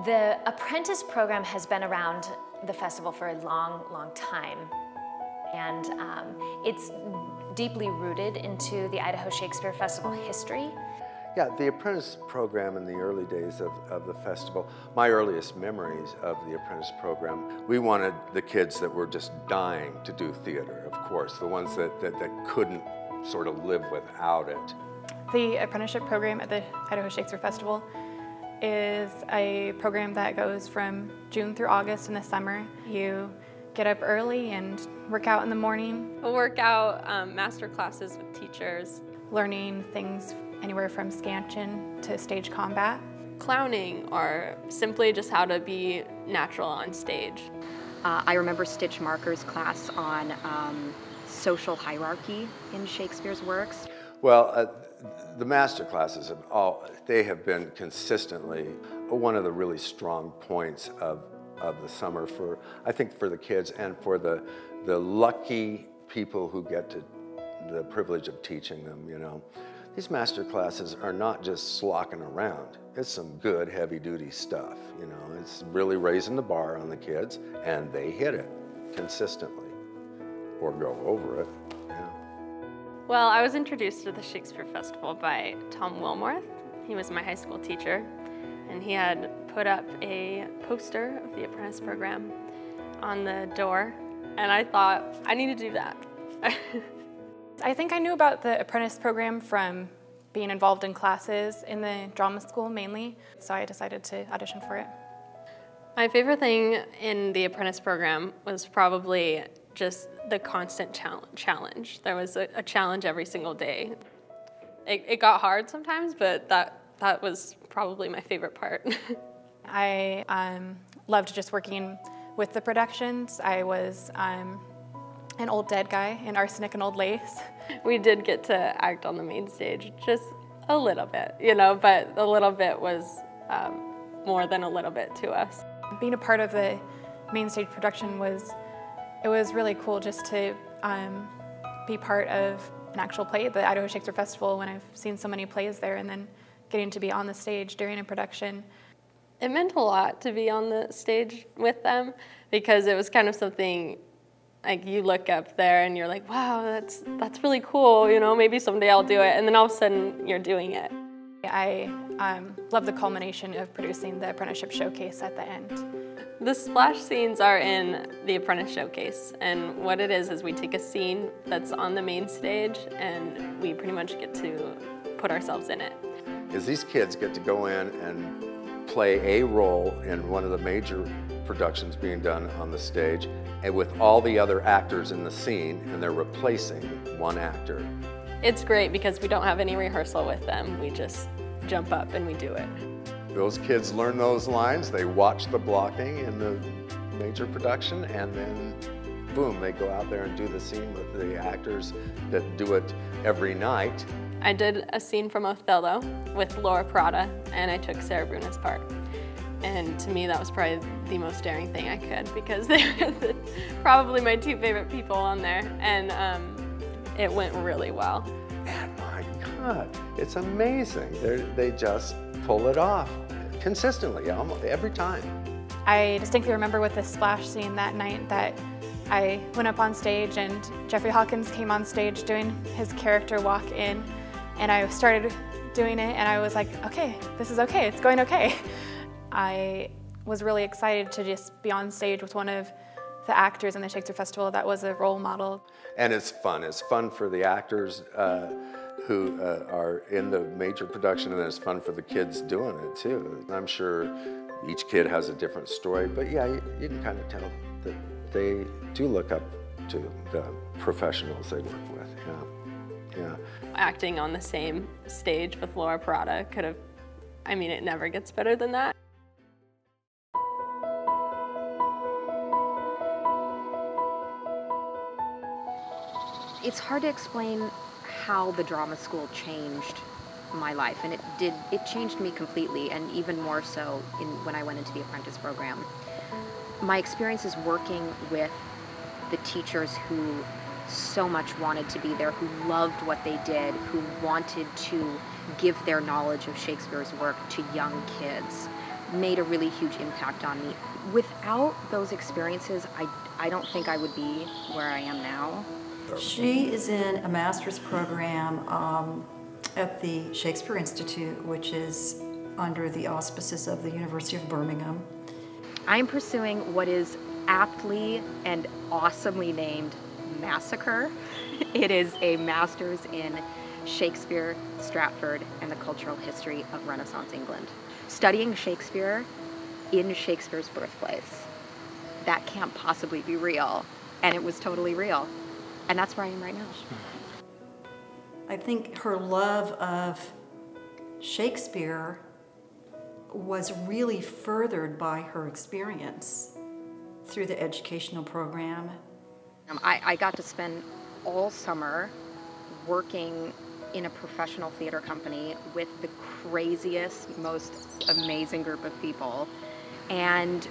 The Apprentice program has been around the festival for a long, long time. And it's deeply rooted into the Idaho Shakespeare Festival history. Yeah, the Apprentice program in the early days of the festival, my earliest memories of the Apprentice program, we wanted the kids that were just dying to do theater, of course, the ones that couldn't sort of live without it. The apprenticeship program at the Idaho Shakespeare Festival is a program that goes from June through August in the summer. You get up early and work out in the morning. We'll work out master classes with teachers. Learning things anywhere from scansion to stage combat. Clowning, or simply just how to be natural on stage. I remember Stitch Marker's class on social hierarchy in Shakespeare's works. Well, the master classes they have been consistently one of the really strong points of the summer I think for the kids and for the lucky people who get to the privilege of teaching them, you know. These master classes are not just slocking around. It's some good heavy-duty stuff, you know. It's really raising the bar on the kids, and they hit it consistently or go over it. Yeah. Well, I was introduced to the Shakespeare Festival by Tom Wilmorth. He was my high school teacher, and he had put up a poster of the Apprentice program on the door, and I thought, I need to do that. I think I knew about the Apprentice program from being involved in classes in the drama school mainly, so I decided to audition for it. My favorite thing in the Apprentice program was probably just the constant challenge. There was a challenge every single day. It got hard sometimes, but that was probably my favorite part. I loved just working with the productions. I was an old dead guy in Arsenic and Old Lace. We did get to act on the main stage, just a little bit, you know, but a little bit was more than a little bit to us. Being a part of the main stage production was really cool just to be part of an actual play at the Idaho Shakespeare Festival when I've seen so many plays there, and then getting to be on the stage during a production. It meant a lot to be on the stage with them because it was kind of something like you look up there and you're like, wow, that's really cool, you know, maybe someday I'll do it, and then all of a sudden you're doing it. I love the culmination of producing the apprenticeship showcase at the end. The splash scenes are in the Apprentice Showcase, and what it is we take a scene that's on the main stage and we pretty much get to put ourselves in it. Is these kids get to go in and play a role in one of the major productions being done on the stage, and with all the other actors in the scene, and they're replacing one actor. It's great because we don't have any rehearsal with them. We just jump up and we do it. Those kids learn those lines, they watch the blocking in the major production, and then boom, they go out there and do the scene with the actors that do it every night. I did a scene from Othello with Laura Prada, and I took Sarah Bruna's part. And to me, that was probably the most daring thing I could, because they were probably my two favorite people on there, and it went really well. And my God, it's amazing. They just pull it off consistently, almost every time. I distinctly remember with the splash scene that night that I went up on stage and Jeffrey Hawkins came on stage doing his character walk in, and I started doing it, and I was like, okay, this is okay, it's going okay. I was really excited to just be on stage with one of the actors in the Shakespeare Festival that was a role model. And it's fun. It's fun for the actors who are in the major production, and it's fun for the kids doing it too. I'm sure each kid has a different story, but yeah, you can kind of tell that they do look up to the professionals they work with. Yeah. Acting on the same stage with Laura Prada could have, I mean, it never gets better than that. It's hard to explain how the drama school changed my life, and it changed me completely, and even more so when I went into the Apprentice program. My experiences working with the teachers who so much wanted to be there, who loved what they did, who wanted to give their knowledge of Shakespeare's work to young kids, made a really huge impact on me. Without those experiences, I don't think I would be where I am now. She is in a master's program at the Shakespeare Institute, which is under the auspices of the University of Birmingham. I'm pursuing what is aptly and awesomely named Massacre. It is a master's in Shakespeare, Stratford, and the cultural history of Renaissance England. Studying Shakespeare in Shakespeare's birthplace. That can't possibly be real, and it was totally real. And that's where I am right now. I think her love of Shakespeare was really furthered by her experience through the educational program. I got to spend all summer working in a professional theater company with the craziest, most amazing group of people. And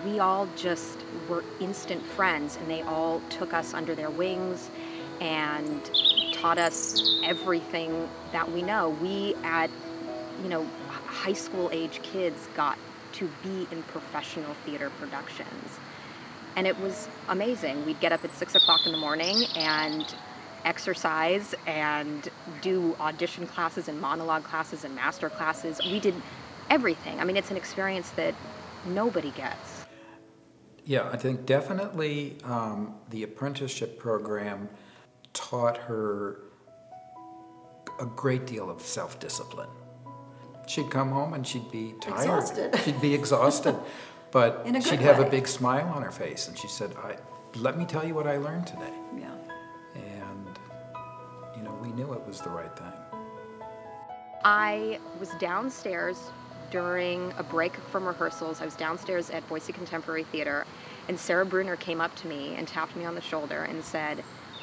we all just were instant friends, and they all took us under their wings and taught us everything that we know. We, at high school age kids, got to be in professional theater productions. And it was amazing. We'd get up at 6 o'clock in the morning and exercise and do audition classes and monologue classes and master classes. We did everything. I mean, it's an experience that nobody gets. Yeah, I think definitely the apprenticeship program taught her a great deal of self-discipline. She'd come home and she'd be tired. Exhausted. She'd be exhausted, but In a good she'd have way. a big smile on her face, and she said, let me tell you what I learned today. Yeah. And, we knew it was the right thing. I was downstairs during a break from rehearsals. I was downstairs at Boise Contemporary Theater, and Sarah Bruner came up to me and tapped me on the shoulder and said,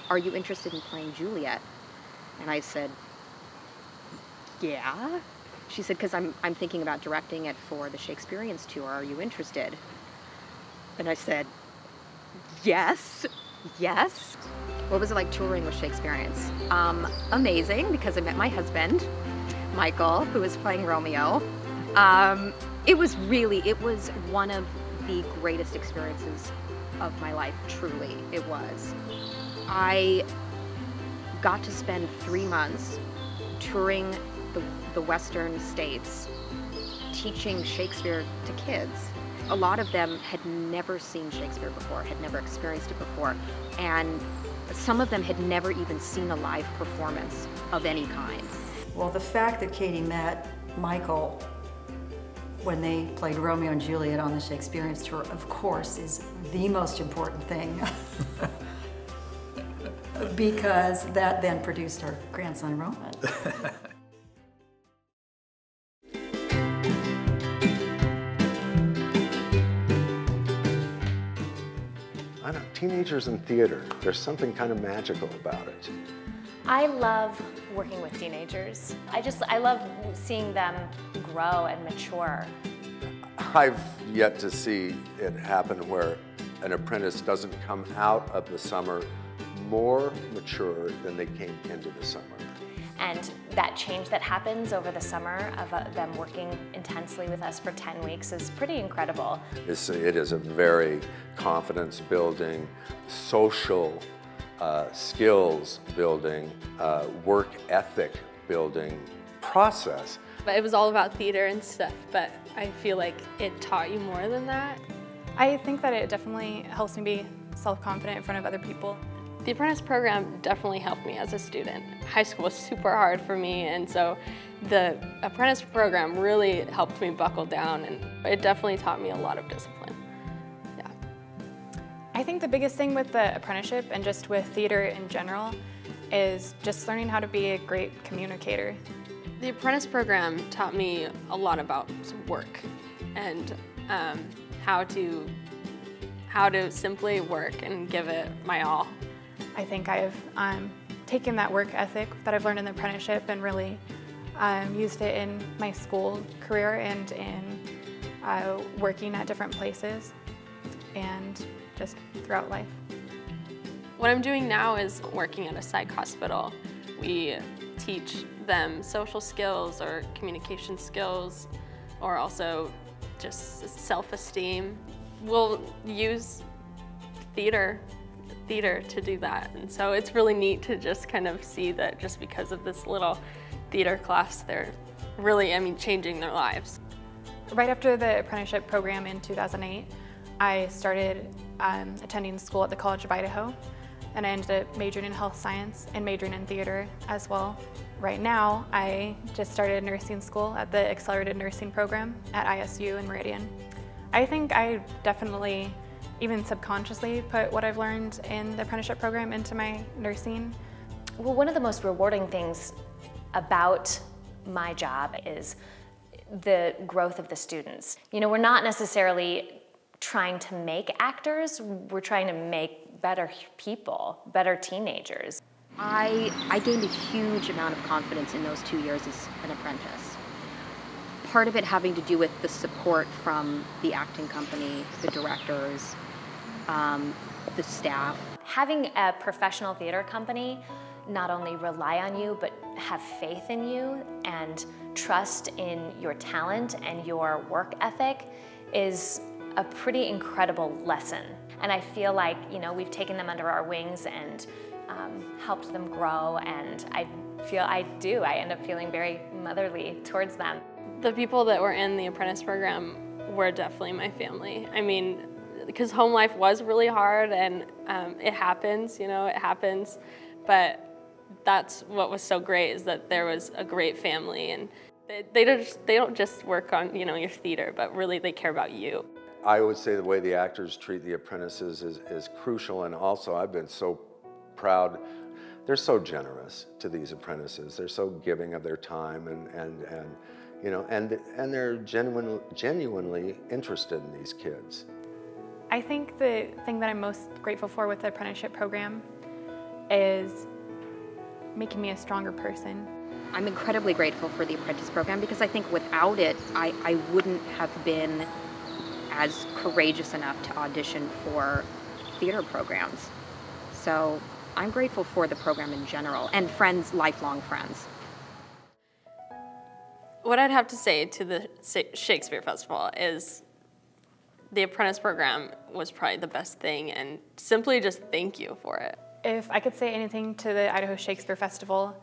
"Are you interested in playing Juliet?" And I said, "Yeah." She said, "Because I'm thinking about directing it for the Shakespeareans tour. Are you interested?" And I said, yes. What was it like touring with Shakespeareans? Amazing, because I met my husband, Michael, who was playing Romeo. It was one of the greatest experiences of my life, truly, it was. I got to spend 3 months touring the Western states, teaching Shakespeare to kids. A lot of them had never seen Shakespeare before, had never experienced it before, and some of them had never even seen a live performance of any kind. Well, the fact that Katie met Michael when they played Romeo and Juliet on the Shakespeareans tour, of course, is the most important thing. Because that then produced our grandson, Roman. I don't know, teenagers in theater, there's something kind of magical about it. I love working with teenagers. I love seeing them grow and mature. I've yet to see it happen where an apprentice doesn't come out of the summer more mature than they came into the summer. And that change that happens over the summer of them working intensely with us for 10 weeks is pretty incredible. It is a very confidence-building, social skills building, work ethic building process. But it was all about theater and stuff, but I feel like it taught you more than that. I think that it definitely helps me be self-confident in front of other people. The Apprentice program definitely helped me as a student. High school was super hard for me, and so the Apprentice program really helped me buckle down, and it definitely taught me a lot of discipline. Yeah. I think the biggest thing with the apprenticeship and just with theater in general is just learning how to be a great communicator. The Apprentice program taught me a lot about work and how to simply work and give it my all. I think I've taken that work ethic that I've learned in the apprenticeship and really used it in my school career and in working at different places and just throughout life. What I'm doing now is working at a psych hospital. We teach them social skills or communication skills, or also just self-esteem. We'll use theater to do that. And so it's really neat to just kind of see that just because of this little theater class, they're really, changing their lives. Right after the apprenticeship program in 2008, I started attending school at the College of Idaho, and I ended up majoring in health science and majoring in theater as well. Right now, I just started nursing school at the Accelerated Nursing Program at ISU in Meridian. I think I definitely, even subconsciously, put what I've learned in the apprenticeship program into my nursing. Well, one of the most rewarding things about my job is the growth of the students. You know, we're not necessarily trying to make actors, we're trying to make better people, better teenagers. I gained a huge amount of confidence in those 2 years as an apprentice. Part of it having to do with the support from the acting company, the directors, the staff. Having a professional theater company not only rely on you, but have faith in you and trust in your talent and your work ethic is a pretty incredible lesson. And I feel like, you know, we've taken them under our wings and helped them grow, and I end up feeling very motherly towards them. The people that were in the apprentice program were definitely my family. I mean, because home life was really hard, and it happens, you know, it happens, but that's what was so great, is that there was a great family, and they don't just work on, you know, your theater, but really they care about you. I would say the way the actors treat the apprentices is crucial, and also I've been so proud. They're so generous to these apprentices. They're so giving of their time, and you know, and they're genuinely interested in these kids. I think the thing that I'm most grateful for with the apprenticeship program is making me a stronger person. I'm incredibly grateful for the apprentice program because I think without it, I wouldn't have been as courageous enough to audition for theater programs. So I'm grateful for the program in general, and friends, lifelong friends. What I'd have to say to the Shakespeare Festival is the apprentice program was probably the best thing, and simply just thank you for it. If I could say anything to the Idaho Shakespeare Festival,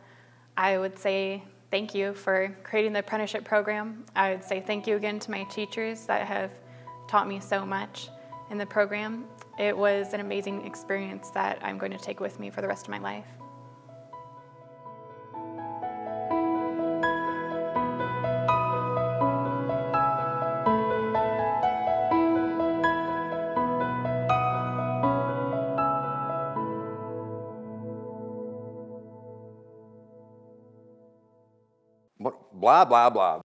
I would say thank you for creating the apprenticeship program. I would say thank you again to my teachers that have taught me so much in the program. It was an amazing experience that I'm going to take with me for the rest of my life. Blah, blah, blah.